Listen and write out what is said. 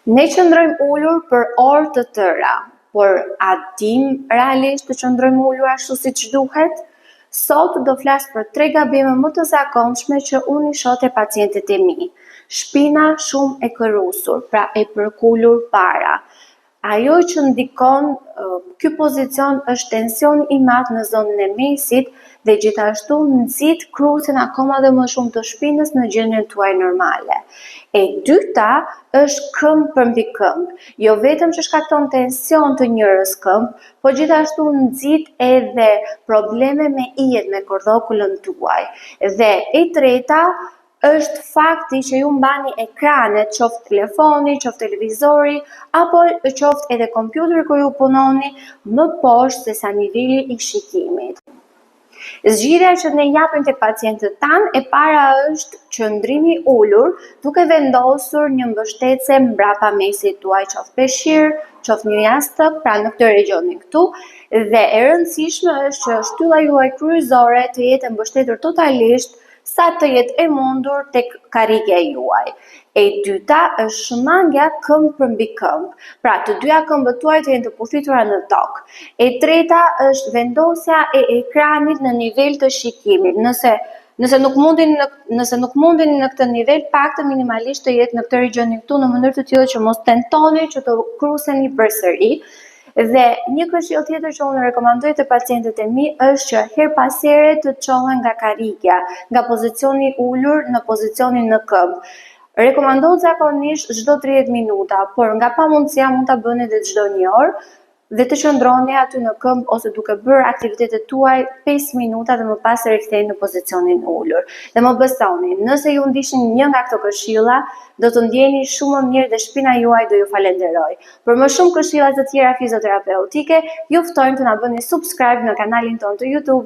Ne qëndrojmë ulur për orë të tëra, por a dim realisht të qëndrojmë ulur ashtu siç duhet? Sot do flas për 3 gabime më të zakonshme që unë i shoh te pacientët e mi. Shpina shumë e kërrusur, pra e përkulur para. Ajo që ndikon ky pozicion është tensioni i madh në zonën e mesit dhe gjithashtu nxit krusin akoma dhe më shumë të shpinës në gjendjen tuaj normale. E dyta është këmbë përmbi këmbë. Jo vetëm që shkakton tension të njërës këmbë, po gjithashtu nxit edhe probleme me ijet, me kordokulën tuaj. Dhe e treta është fakti që ju mbani ekranet, qoftë telefoni, qoftë televizori, apo qoftë edhe kompjuteri ku ju punoni, më poshtë se sa niveli i shikimit. Zgjidhja që ne japim tek pacientët tanë e para është qëndrimi ulur, duke vendosur një mbështetje mbrapa mesit tuaj, qoftë peshqir, qoftë një jastëk, pra në këtë regionin këtu, dhe e rëndësishme është që shtylla juaj kryesore të jetë mbështetur totalisht sa të jetë e mundur tek karrige juaj. E dyta është shmangja këmbë përmbi këmbë, pra të dyja këmbët tuaj të jenë të pufitura në tokë. E treta është vendosja e ekranit në nivel të shikimit. Nëse nuk mundeni në këtë nivel, paktën minimalisht të jetë në këtë regionin këtu në mënyrë të tillë që mos tentoni që të kruseni përsëri. Dhe një këshill tjetër që unë rekomandoj të pacientët e mi është që her pas here të çohen nga karrigja, nga pozicioni ulur në pozicionin në këmbë. Rekomandohet zakonisht çdo 30 minuta, por nga pamundësia mund ta bëni edhe çdo 1 orë dhe të qëndroni aty në këmbë ose duke bërë aktivitetet tuaj 5 minuta dhe më pas riktheheni në pozicionin ulur. Dhe më besoni, nëse ju ndiqni një nga këto këshilla, do të ndjeni shumë më mirë dhe shpina juaj do ju falenderoj. Për më shumë këshilla të tjera fizioterapeutike, ju ftojmë të na bëni subscribe në kanalin tonë të YouTube.